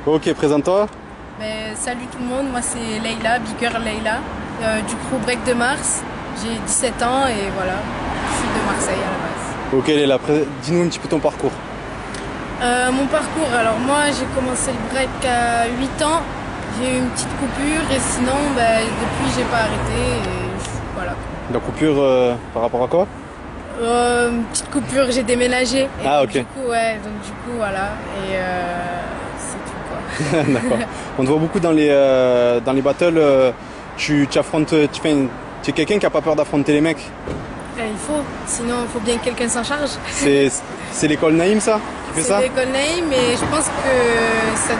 Ok, présente-toi. Salut tout le monde, moi c'est Leïla, Big Girl Leïla, du crew Break de Mars. J'ai 17 ans et voilà, je suis de Marseille à la base. Ok, Leïla, dis-nous un petit peu ton parcours. Mon parcours, alors moi j'ai commencé le break à 8 ans, j'ai eu une petite coupure et sinon depuis j'ai pas arrêté et voilà. La coupure par rapport à quoi? Une petite coupure, j'ai déménagé. Et Ah donc, ok. du coup voilà, et c'est tout quoi. D'accord. On te voit beaucoup dans les battles. Tu affrontes, tu es quelqu'un qui a pas peur d'affronter les mecs. Il faut, sinon il faut bien que quelqu'un s'en charge. C'est l'école Naïm ça qui fait ça? C'est l'école Naïm, mais je pense que ça,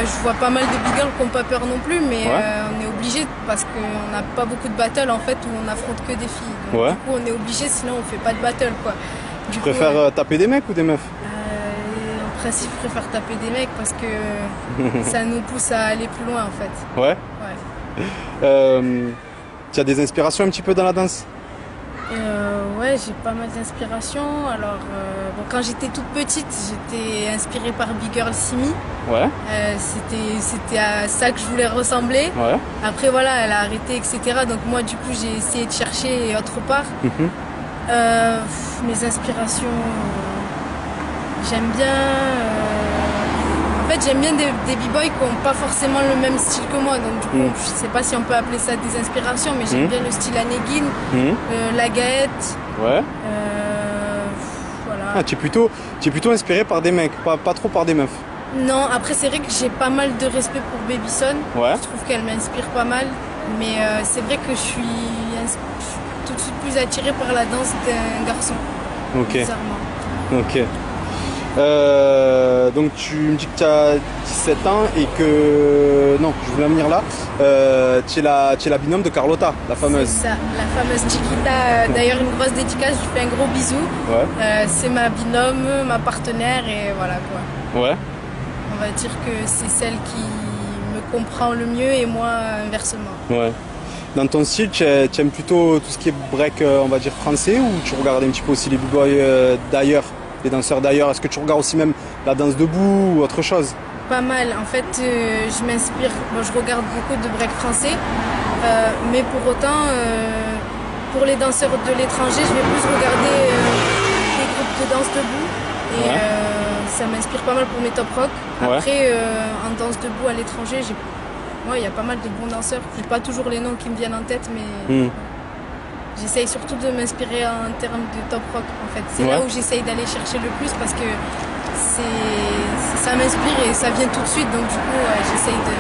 je vois pas mal de big girls qui n'ont pas peur non plus, mais Ouais. On est obligé parce qu'on n'a pas beaucoup de battles en fait où on affronte que des filles. Donc, Ouais. Du coup on est obligé, sinon on fait pas de battle quoi. Tu préfères taper des mecs ou des meufs? En principe, je préfère taper des mecs parce que ça nous pousse à aller plus loin en fait. Ouais. Ouais. Tu as des inspirations un petit peu dans la danse? Ouais, j'ai pas mal d'inspiration. Alors, quand j'étais toute petite, j'étais inspirée par Big Girl Simi. Ouais. C'était à ça que je voulais ressembler. Ouais. Après, voilà, elle a arrêté, etc. Donc moi, du coup, j'ai essayé de chercher autre part. Mhm. Mes inspirations, j'aime bien... En fait, j'aime bien des b-boys qui n'ont pas forcément le même style que moi. Donc du coup, je sais pas si on peut appeler ça des inspirations, mais j'aime bien le style Anéguine, la Gaët. Ouais. Voilà. Ah, tu es plutôt inspiré par des mecs, pas trop par des meufs. Non, après c'est vrai que j'ai pas mal de respect pour Babyson. Ouais. Je trouve qu'elle m'inspire pas mal. Mais c'est vrai que je suis tout de suite plus attirée par la danse d'un garçon. Ok. Bizarrement. Ok. Donc tu me dis que tu as 17 ans et que... Non, je voulais en venir là. Tu es la binôme de Carlotta, la fameuse. C'est ça, la fameuse Chiquita. D'ailleurs, une grosse dédicace, je lui fais un gros bisou. Ouais. C'est ma binôme, ma partenaire et voilà quoi. Ouais. On va dire que c'est celle qui me comprend le mieux et moi inversement. Ouais. Dans ton style, tu aimes plutôt tout ce qui est break, on va dire français, ou tu regardes un petit peu aussi les b-boys d'ailleurs, les danseurs d'ailleurs? Est-ce que tu regardes aussi même la danse debout ou autre chose? Pas mal. En fait, je m'inspire. Bon, je regarde beaucoup de break français, mais pour autant, pour les danseurs de l'étranger, je vais plus regarder des groupes de danse debout. Et Ouais. ça m'inspire pas mal pour mes top rock. Ouais. Après, en danse debout à l'étranger, il y a pas mal de bons danseurs. J'ai pas toujours les noms qui me viennent en tête, mais j'essaye surtout de m'inspirer en termes de top rock. En fait, c'est là où j'essaye d'aller chercher le plus parce que ça m'inspire et ça vient tout de suite. Donc du coup, j'essaye de,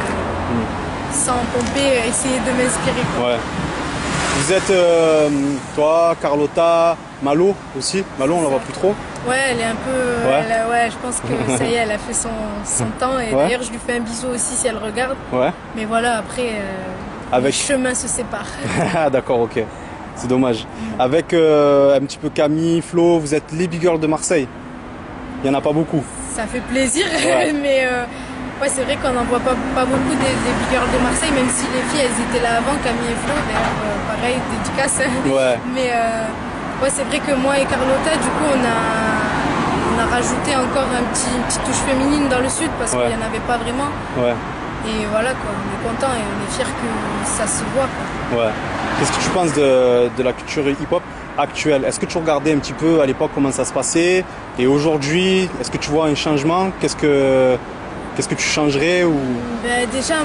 sans pomper, essayer de m'inspirer. Ouais. Vous êtes, toi, Carlotta, Malo aussi. Malo, on la voit plus trop. Ouais, elle est un peu... Ouais. Je pense que ça y est, elle a fait son temps. Et d'ailleurs, je lui fais un bisou aussi si elle regarde. Ouais. Mais voilà, après, les chemins se séparent. Ah d'accord, ok. C'est dommage. Avec un petit peu Camille, Flo, vous êtes les big girls de Marseille. Il n'y en a pas beaucoup. Ça fait plaisir, Ouais. mais c'est vrai qu'on n'en voit pas beaucoup des big girls de Marseille, même si les filles, elles étaient là avant, Camille et Flo, d'ailleurs, pareil, dédicace. Ouais. Mais c'est vrai que moi et Carlotta, du coup, on a rajouté encore une petite touche féminine dans le sud, parce qu'il n'y en avait pas vraiment. Ouais. Et voilà, quoi, on est content et on est fiers que ça se voit, quoi. Ouais. Qu'est-ce que tu penses de la culture hip-hop actuelle? Est-ce que tu regardais un petit peu à l'époque comment ça se passait? Et aujourd'hui, est-ce que tu vois un changement? Qu'est-ce que tu changerais ou... Déjà,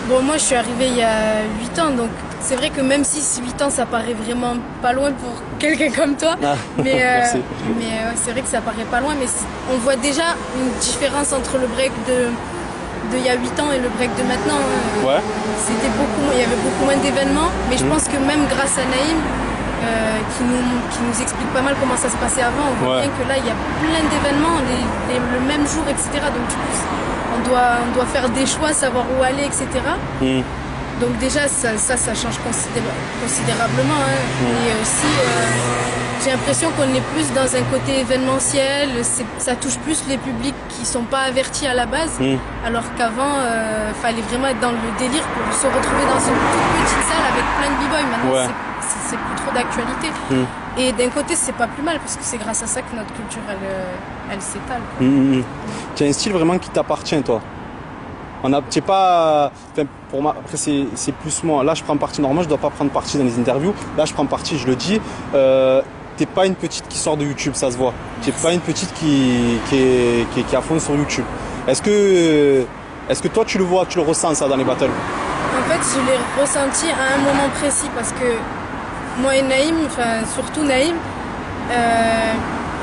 bon, moi je suis arrivée il y a 8 ans, donc c'est vrai que même si 8 ans ça paraît vraiment pas loin pour quelqu'un comme toi, mais c'est vrai que ça paraît pas loin, mais on voit déjà une différence entre le break de il y a 8 ans et le break de maintenant. Ouais. Il y avait beaucoup moins d'événements, mais je pense que même grâce à Naïm, qui nous explique pas mal comment ça se passait avant, on voit bien que là il y a plein d'événements, le même jour, etc. Donc du coup, on doit faire des choix, savoir où aller, etc. Donc déjà ça change considérablement. Et aussi j'ai l'impression qu'on est plus dans un côté événementiel, ça touche plus les publics qui sont pas avertis à la base, alors qu'avant fallait vraiment être dans le délire pour se retrouver dans une toute petite salle avec plein de b-boys. Maintenant c'est plus trop d'actualité. Et d'un côté c'est pas plus mal parce que c'est grâce à ça que notre culture elle s'étale. Tu as un style vraiment qui t'appartient toi? t'es pas, enfin, pour moi, après c'est plus moi. Là, je prends parti. Normalement, je dois pas prendre parti dans les interviews. Là, je prends parti, je le dis. T'es pas une petite qui sort de YouTube, ça se voit. T'es pas une petite qui est à fond sur YouTube. Est-ce que toi, tu le vois, tu le ressens ça dans les battles? En fait, je l'ai ressenti à un moment précis parce que moi et Naïm, enfin surtout Naïm,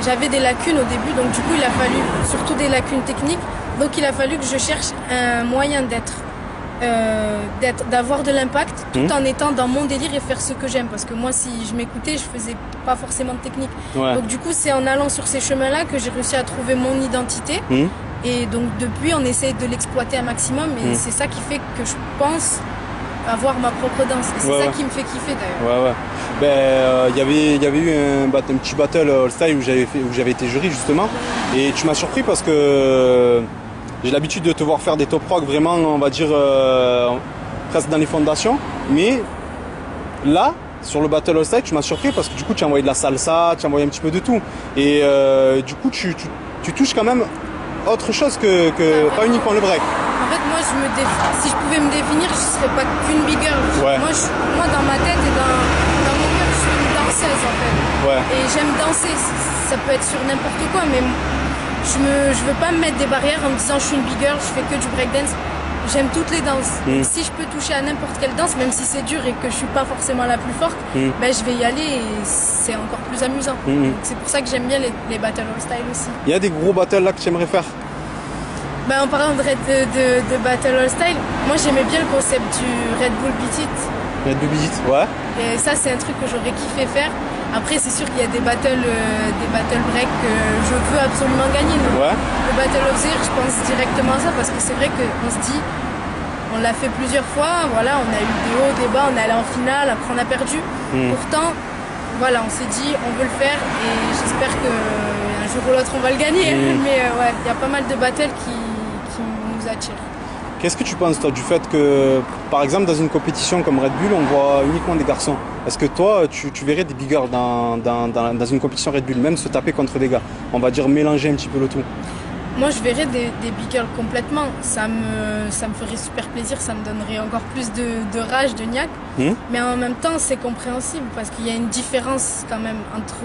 j'avais des lacunes au début, donc du coup il a fallu, surtout des lacunes techniques, donc il a fallu que je cherche un moyen d'avoir de l'impact tout en étant dans mon délire et faire ce que j'aime, parce que moi si je m'écoutais je faisais pas forcément de technique. Donc du coup c'est en allant sur ces chemins là que j'ai réussi à trouver mon identité. Et donc depuis on essaye de l'exploiter un maximum et c'est ça qui fait que je pense avoir ma propre danse. Et c'est ça qui me fait kiffer d'ailleurs. Ben, y avait eu un petit battle All Style où j'avais été jury justement. Et tu m'as surpris parce que j'ai l'habitude de te voir faire des top rock vraiment, on va dire, presque dans les fondations. Mais là, sur le battle All Style, tu m'as surpris parce que du coup tu as envoyé de la salsa, tu as envoyé un petit peu de tout. Et du coup tu touches quand même autre chose que pas uniquement le break. En fait, moi, si je pouvais me définir, je ne serais pas qu'une big girl. Moi, dans ma tête et dans mon cœur, je suis une danseuse en fait. Et j'aime danser. Ça peut être sur n'importe quoi, mais je veux pas me mettre des barrières en me disant je suis une big girl, je fais que du breakdance. J'aime toutes les danses. Si je peux toucher à n'importe quelle danse, même si c'est dur et que je suis pas forcément la plus forte, ben je vais y aller et c'est encore plus amusant. C'est pour ça que j'aime bien les battles all style aussi. Il y a des gros battles là que tu aimerais faire? Ben, en parlant de battle all style, moi j'aimais bien le concept du Red Bull Beat It. Red Bull Beat It, ouais. Et ça c'est un truc que j'aurais kiffé faire. Après c'est sûr qu'il y a des battle break que je veux absolument gagner. Le Battle of the Year, je pense directement à ça parce que c'est vrai qu'on se dit, on l'a fait plusieurs fois, voilà, on a eu des hauts, des bas, on est allé en finale, après on a perdu. Pourtant, voilà, on s'est dit on veut le faire et j'espère qu'un jour ou l'autre on va le gagner. Mais ouais, il y a pas mal de battles qui nous attirent. Qu'est-ce que tu penses toi du fait que, par exemple, dans une compétition comme Red Bull, on voit uniquement des garçons? Est-ce que toi, tu verrais des big girls dans une compétition Red Bull, même se taper contre des gars? On va dire mélanger un petit peu le tout. Moi, je verrais des big girls complètement. Ça me ferait super plaisir, ça me donnerait encore plus de rage, de niaque. Mais en même temps, c'est compréhensible parce qu'il y a une différence quand même entre...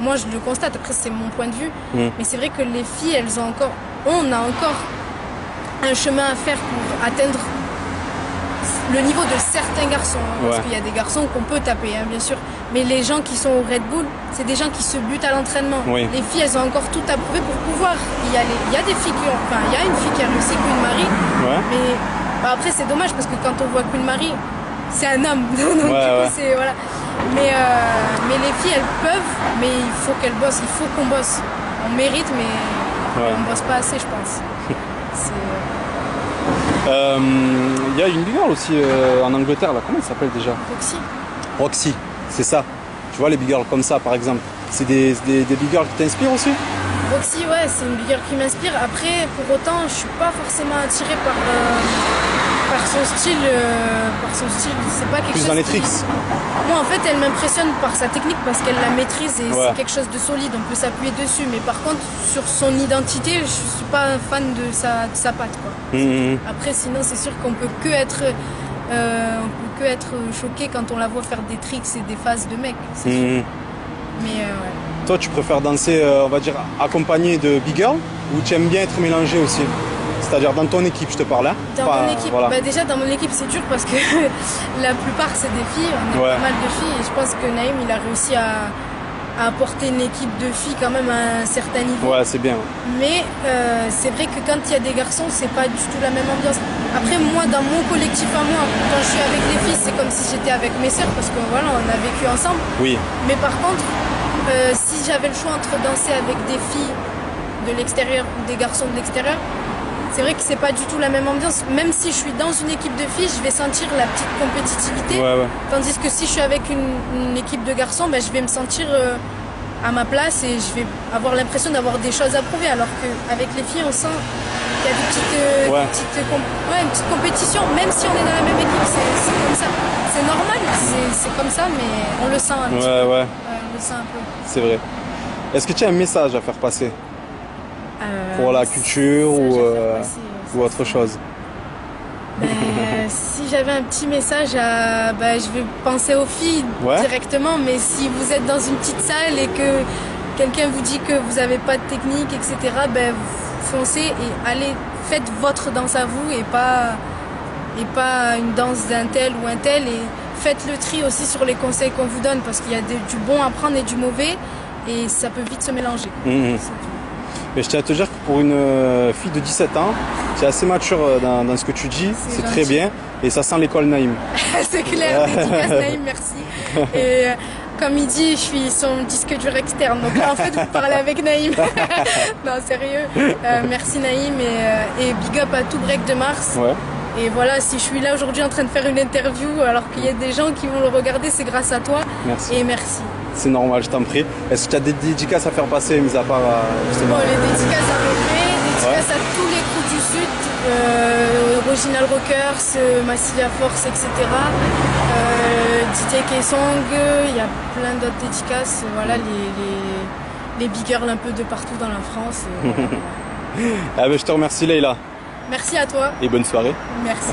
Moi, je le constate, après c'est mon point de vue. Mais c'est vrai que les filles, on a encore un chemin à faire pour atteindre le niveau de certains garçons. Parce qu'il y a des garçons qu'on peut taper, hein, bien sûr. Mais les gens qui sont au Red Bull, c'est des gens qui se butent à l'entraînement. Les filles, elles ont encore tout à prouver pour pouvoir y aller. Il y a des filles il y a une fille qui a réussi, Queen Marie. Mais après, c'est dommage parce que quand on voit Queen Marie, c'est un homme. Donc, du coup, c'est, voilà. Mais les filles, elles peuvent, mais il faut qu'elles bossent. Il faut qu'on bosse. On mérite, mais on bosse pas assez, je pense. Il y a une big girl aussi en Angleterre, là. Comment elle s'appelle déjà? Roxy, c'est ça. Tu vois les big girls comme ça par exemple. C'est des big girls qui t'inspirent aussi? Roxy, ouais, c'est une big girl qui m'inspire. Après, pour autant, je suis pas forcément attirée par son style. C'est pas quelque chose. Plus dans les tricks. Moi, en fait, elle m'impressionne par sa technique parce qu'elle la maîtrise et c'est quelque chose de solide. On peut s'appuyer dessus. Mais par contre, sur son identité, je suis pas un fan de sa patte, quoi. Après, sinon, c'est sûr qu'on peut que être choqué quand on la voit faire des tricks et des phases de mec. C'est sûr. Mais Toi, tu préfères danser, on va dire, accompagné de big girl ou tu aimes bien être mélangé aussi? C'est-à-dire dans ton équipe, je te parle. Hein? Dans mon équipe, bah déjà dans mon équipe c'est dur parce que la plupart c'est des filles, on est pas mal de filles et je pense que Naïm il a réussi à apporter une équipe de filles quand même à un certain niveau. Ouais, c'est bien. Mais c'est vrai que quand il y a des garçons, c'est pas du tout la même ambiance. Après moi, dans mon collectif à moi, quand je suis avec les filles, c'est comme si j'étais avec mes sœurs parce que voilà, on a vécu ensemble. Mais par contre, si j'avais le choix entre danser avec des filles de l'extérieur ou des garçons de l'extérieur, c'est vrai que c'est pas du tout la même ambiance. Même si je suis dans une équipe de filles, je vais sentir la petite compétitivité. Tandis que si je suis avec une équipe de garçons, ben, je vais me sentir à ma place et je vais avoir l'impression d'avoir des choses à prouver. Alors qu'avec les filles, on sent qu'il y a une petite compétition. Même si on est dans la même équipe, c'est comme ça. C'est normal, c'est comme ça, mais on le sent un petit peu. On le sent un peu. C'est vrai. Est-ce que tu as un message à faire passer pour la culture ou autre chose? si j'avais un petit message je vais penser aux filles directement, mais si vous êtes dans une petite salle et que quelqu'un vous dit que vous n'avez pas de technique, etc., foncez et allez, faites votre danse à vous et pas une danse d'un tel ou un tel, et faites le tri aussi sur les conseils qu'on vous donne, parce qu'il y a du bon à prendre et du mauvais, et ça peut vite se mélanger. Mais je tiens à te dire que pour une fille de 17 ans, tu es assez mature dans ce que tu dis, c'est très bien, et ça sent l'école Naïm. C'est clair, dédicace Naïm, merci. Et comme il dit, je suis son disque dur externe, donc là en fait vous parlez avec Naïm. Non, sérieux, merci Naïm, et big up à tout Break de Mars. Ouais. Et voilà, si je suis là aujourd'hui en train de faire une interview alors qu'il y a des gens qui vont le regarder, c'est grâce à toi. Merci. Et merci. C'est normal, je t'en prie. Est-ce que tu as des dédicaces à faire passer, mis à part justement... Bon, les dédicaces à peu près, dédicaces à tous les crews du Sud, Original Rockers, Massilia Force, etc. DJ K-Song, il y a plein d'autres dédicaces. Voilà, les big girls un peu de partout dans la France. Ah ben, je te remercie Leïla. Merci à toi. Et bonne soirée. Merci.